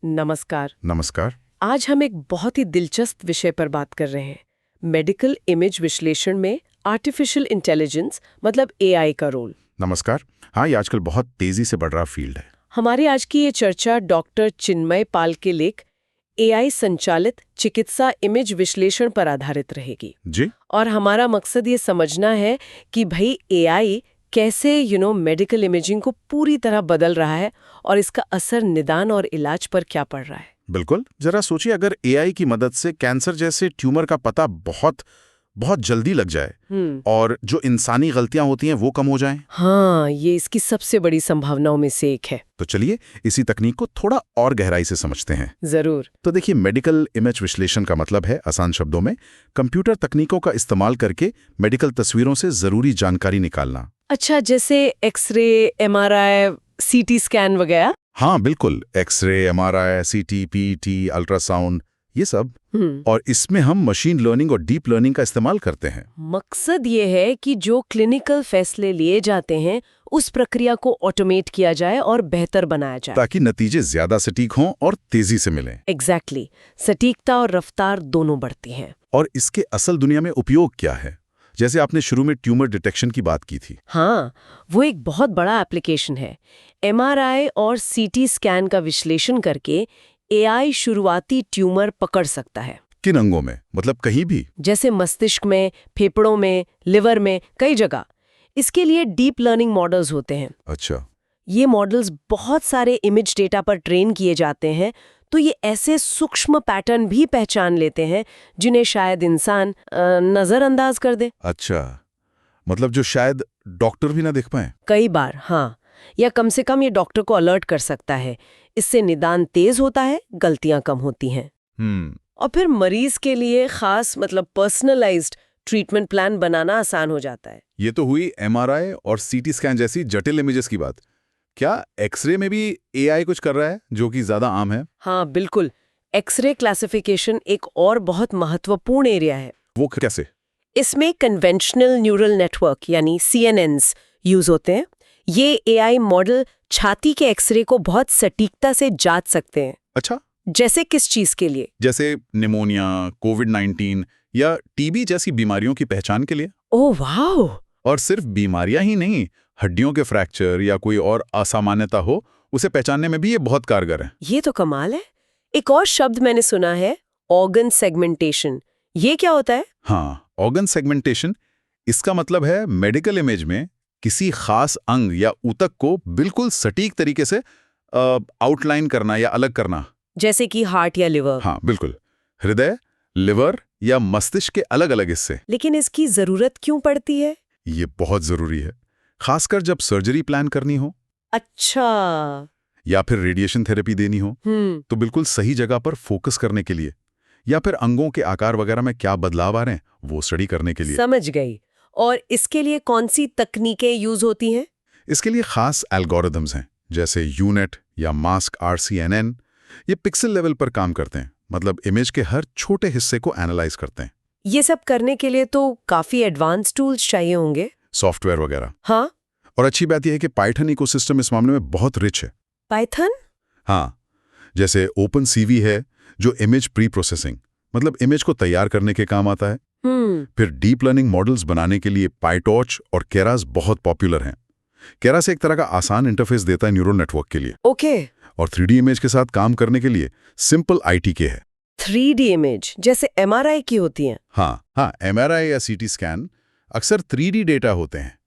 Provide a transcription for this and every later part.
नमस्कार। नमस्कार। आज हम एक बहुत ही दिलचस्प विषय पर बात कर रहे हैं। मेडिकल इमेज विश्लेषण में आर्टिफिशियल इंटेलिजेंस मतलब एआई का रोल। नमस्कार। हाँ, ये आजकल बहुत तेजी से बढ़ रहा फील्ड है। हमारी आज की ये चर्चा डॉक्टर चिन्मय पाल के लेख एआई संचालित चिकित्सा इमेज विश्लेषण पर आधारित रहेगी। जी। और हमारा मकसद ये समझना है कि भाई एआई कैसे मेडिकल इमेजिंग को पूरी तरह बदल रहा है और इसका असर निदान और इलाज पर क्या पड़ रहा है। बिल्कुल। जरा सोचिए, अगर एआई की मदद से कैंसर जैसे ट्यूमर का पता बहुत बहुत जल्दी लग जाए और जो इंसानी गलतियां होती हैं वो कम हो जाएं। हाँ, ये इसकी सबसे बड़ी संभावनाओं में से एक है। तो चलिए इसी तकनीक को थोड़ा और गहराई से समझते हैं। जरूर। तो देखिए, मेडिकल इमेज विश्लेषण का मतलब है, आसान शब्दों में, कंप्यूटर तकनीकों का इस्तेमाल करके मेडिकल तस्वीरों से जरूरी जानकारी निकालना। अच्छा, जैसे एक्सरे, एमआरआई, सीटी स्कैन वगैरह। हाँ बिल्कुल, एक्सरे, एमआरआई, सीटी, पीईटी, अल्ट्रासाउंड, ये सब। और इसमें हम मशीन लर्निंग और डीप लर्निंग का इस्तेमाल करते हैं। मकसद ये है कि जो क्लिनिकल फैसले लिए जाते हैं उस प्रक्रिया को ऑटोमेट किया जाए और बेहतर बनाया जाए, ताकि नतीजे ज्यादा सटीक हों और तेजी से मिलें। एग्जैक्टली। सटीकता और रफ्तार दोनों बढ़ती हैं। और इसके असल दुनिया में उपयोग क्या है? जैसे आपने शुरू में ट्यूमर डिटेक्शन की बात की थी। हाँ, वो एक बहुत बड़ा एप्लीकेशन है। एमआरआई और सीटी स्कैन का विश्लेषण करके एआई शुरुआती ट्यूमर पकड़ सकता है। किन अंगों में? मतलब कहीं भी? जैसे मस्तिष्क में, फेफड़ों में, लिवर में, कई जगह। इसके लिए डीप लर्निंग मॉडल्स होते हैं। अच्छा। ये मॉडल्स बहुत सारे इमेज डेटा पर ट्रेन किए जाते हैं, तो ये ऐसे सूक्ष्म पैटर्न भी पहचान लेते हैं जिन्हें शायद इंसान नजरअंदाज कर दे। अच्छा, मतलब जो शायद डॉक्टर भी ना देख पाए। कई बार, हाँ। या कम से कम ये डॉक्टर को अलर्ट कर सकता है। इससे निदान तेज होता है, गलतियां कम होती हैं। और फिर मरीज के लिए खास मतलब पर्सनलाइज्ड ट्रीटमेंट प्लान बनाना आसान हो जाता है। ये तो हुई एमआरआई और सीटी स्कैन जैसी जटिल इमेजेस की बात। क्या एक्सरे में भी एआई कुछ कर रहा है, जो कि ज्यादा आम है? हाँ बिल्कुल। एक्सरे क्लासिफिकेशन एक और बहुत महत्वपूर्ण एरिया है। वो कैसे? इसमें कन्वेंशनल न्यूरल नेटवर्क यानी सीएनएन्स यूज होते हैं। ये एआई मॉडल छाती के एक्सरे को बहुत सटीकता से जांच सकते हैं। अच्छा। जैसे किस चीज के लिए? जैसे निमोनिया, कोविड-19 या टीबी जैसी बीमारियों की पहचान के लिए। ओह वाह! और सिर्फ बीमारियां ही नहीं, हड्डियों के फ्रैक्चर या कोई और असामान्यता हो, उसे पहचानने में भी ये बहुत कारगर है। ये तो कमाल है। एक और शब्द मैंने सुना है, ऑर्गन सेगमेंटेशन। ये क्या होता है? हाँ, ऑर्गन सेगमेंटेशन। इसका मतलब है मेडिकल इमेज में किसी खास अंग या ऊतक को बिल्कुल सटीक तरीके से आउटलाइन करना या अलग करना। जैसे कि हार्ट या लिवर। हाँ बिल्कुल, हृदय, लिवर या मस्तिष्क के अलग अलग हिस्से। लेकिन इसकी जरूरत क्यों पड़ती है? ये बहुत जरूरी है, खासकर जब सर्जरी प्लान करनी हो। अच्छा। या फिर रेडिएशन थेरेपी देनी हो, तो बिल्कुल सही जगह पर फोकस करने के लिए, या फिर अंगों के आकार वगैरह में क्या बदलाव आ रहे हैं वो स्टडी करने के लिए। समझ गई। और इसके लिए कौन सी तकनीकें यूज होती हैं? इसके लिए खास एल्गोरिदम्स हैं, जैसे यूनेट या मास्क RCNN। ये पिक्सल लेवल पर काम करते हैं, मतलब इमेज के हर छोटे हिस्से को एनालाइज करते हैं। ये सब करने के लिए तो काफी एडवांस टूल्स चाहिए होंगे। सॉफ्टवेयर वगैरह। हाँ। और अच्छी बात यह है कि पाइथन इकोसिस्टम इस मामले में बहुत रिच है। पाइथन? हाँ, जैसे OpenCV है, जो इमेज प्री प्रोसेसिंग, मतलब इमेज को तैयार करने के काम आता है। फिर डीप लर्निंग मॉडल्स बनाने के लिए पाइटॉर्च और केरास बहुत पॉपुलर हैं। केरास एक तरह का आसान इंटरफेस देता है न्यूरल नेटवर्क के लिए। ओके। और 3D इमेज के साथ काम करने के लिए सिंपल ITK है। 3D इमेज जैसे MRI की होती हैं? हाँ, MRI या CT स्कैन अक्सर 3D डेटा होते हैं।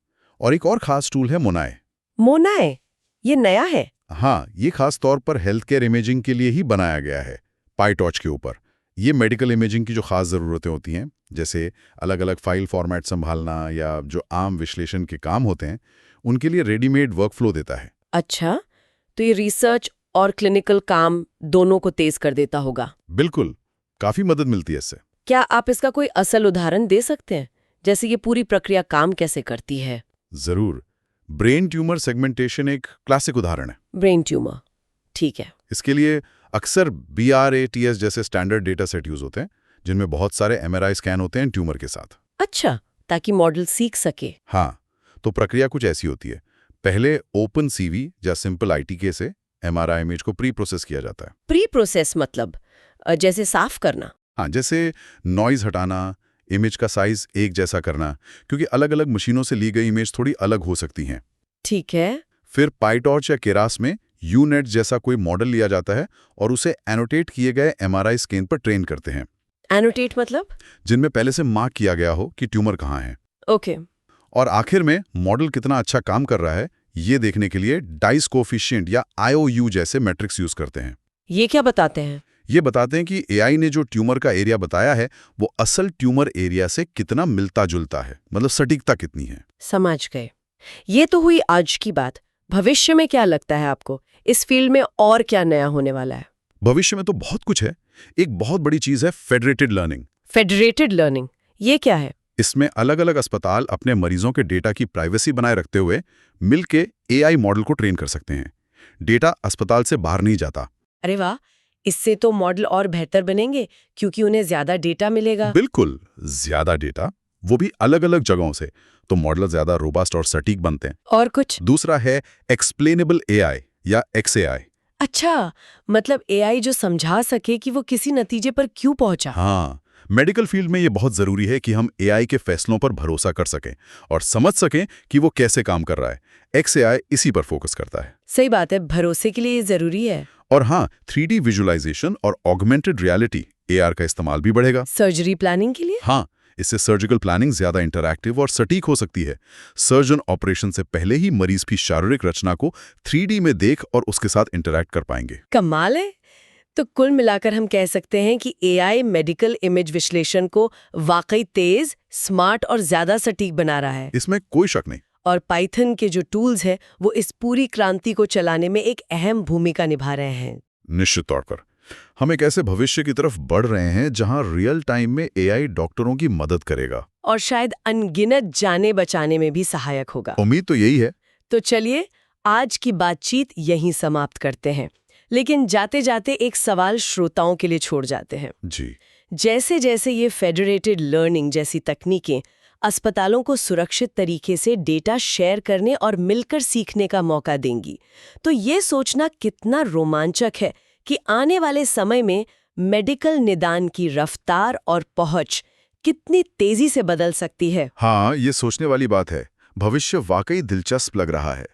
और एक और खास टूल है मोनाए। मोनाए? ये नया है? हाँ, ये खास तौर पर हेल्थ केयर इमेजिंग के लिए ही बनाया गया है, पाइटॉर्च के ऊपर। ये मेडिकल इमेजिंग की जो खास ज़रूरतें होती हैं, जैसे अलग अलग फाइल फॉर्मेट संभालना या जो आम विश्लेषण के काम होते हैं, उनके लिए रेडीमेड वर्कफ्लो देता है। अच्छा, तो ये रिसर्च और क्लिनिकल काम दोनों को तेज कर देता होगा। बिल्कुल, काफ़ी मदद मिलती है इससे। क्या आप इसका कोई असल उदाहरण दे सकते हैं, जैसे ये पूरी प्रक्रिया काम कैसे करती है? जरूर। ब्रेन ट्यूमर सेगमेंटेशन एक क्लासिक उदाहरण है। ब्रेन ट्यूमर, ठीक है। इसके लिए अक्सर BRATS जैसे स्टैंडर्ड डेटा सेट यूज होते हैं, जिनमें बहुत सारे MRI स्कैन होते हैं ट्यूमर के साथ। अच्छा, ताकि मॉडल सीख सके। हाँ, तो प्रक्रिया कुछ ऐसी होती है। पहले OpenCV या सिंपल ITK से MRI इमेज को प्री प्रोसेस किया जाता है। प्री प्रोसेस मतलब जैसे साफ करना? हाँ, जैसे नॉइज हटाना, इमेज का साइज एक जैसा करना, क्योंकि अलग अलग मशीनों से ली गई इमेज थोड़ी अलग हो सकती हैं। ठीक है। फिर पाइटॉर्च या केरास में यूनेट जैसा कोई मॉडल लिया जाता है और उसे एनोटेट किए गए MRI स्कैन पर ट्रेन करते हैं। एनोटेट मतलब? जिनमें पहले से मार्क किया गया हो कि ट्यूमर कहाँ है। ओके। और आखिर में मॉडल कितना अच्छा काम कर रहा है ये देखने के लिए डाइस कोफिशिएंट या IOU जैसे मैट्रिक्स यूज करते हैं। ये क्या बताते हैं? ये बताते हैं कि AI ने जो ट्यूमर का एरिया बताया है वो असल ट्यूमर एरिया से कितना मिलता जुलता है, मतलब सटीकता कितनी है। समझ गए। ये तो हुई आज की बात। भविष्य में क्या लगता है आपको, इस फील्ड में और क्या नया होने वाला है? भविष्य में तो बहुत कुछ है। एक बहुत बड़ी चीज है फेडरेटेड लर्निंग। फेडरेटेड लर्निंग, ये क्या है? इसमें अलग अलग अस्पताल अपने मरीजों के डेटा की प्राइवेसी बनाए रखते हुए मिलके AI मॉडल को ट्रेन कर सकते हैं। डेटा अस्पताल से बाहर नहीं जाता। अरे वाह, इससे तो मॉडल और बेहतर बनेंगे क्योंकि उन्हें ज्यादा डेटा मिलेगा। बिल्कुल, ज्यादा डेटा, वो भी अलग अलग जगहों से, तो मॉडल ज्यादा रोबस्ट और सटीक बनते हैं। और कुछ? दूसरा है एक्सप्लेनेबल AI या XAI। अच्छा, मतलब AI जो समझा सके कि वो किसी नतीजे पर क्यों पहुंचा। हाँ, मेडिकल फील्ड में ये बहुत जरूरी है कि हम AI के फैसलों पर भरोसा कर सकें और समझ सकें कि वो कैसे काम कर रहा है। XAI इसी पर फोकस करता है। सही बात है, भरोसे के लिए ये जरूरी है। और हाँ, 3D विजुअलाइजेशन और ऑगमेंटेड रियलिटी AR का इस्तेमाल भी बढ़ेगा। सर्जरी प्लानिंग के लिए? हाँ, इससे सर्जिकल प्लानिंग ज्यादा इंटरैक्टिव और सटीक हो सकती है। सर्जन ऑपरेशन से पहले ही मरीज की शारीरिक रचना को 3D में देख और उसके साथ इंटरैक्ट कर पाएंगे। कमाल है। तो कुल मिलाकर हम कह सकते हैं कि AI मेडिकल इमेज विश्लेषण को वाकई तेज, स्मार्ट और ज्यादा सटीक बना रहा है। इसमें कोई शक नहीं। और पाइथन के जो टूल्स हैं वो इस पूरी क्रांति को चलाने में एक अहम भूमिका निभा रहे हैं। निश्चित तौर पर हम एक ऐसे भविष्य की तरफ बढ़ रहे हैं जहां रियल टाइम में AI डॉक्टरों की मदद करेगा और शायद अनगिनत जाने बचाने में भी सहायक होगा। उम्मीद तो यही है। तो चलिए आज की बातचीत यहीं समाप्त करते हैं, लेकिन जाते जाते एक सवाल श्रोताओं के लिए छोड़ जाते हैं। जी। जैसे जैसे ये फेडरेटेड लर्निंग जैसी तकनीकें अस्पतालों को सुरक्षित तरीके से डेटा शेयर करने और मिलकर सीखने का मौका देंगी, तो ये सोचना कितना रोमांचक है कि आने वाले समय में मेडिकल निदान की रफ्तार और पहुंच कितनी तेजी से बदल सकती है। हाँ, ये सोचने वाली बात है। भविष्य वाकई दिलचस्प लग रहा है।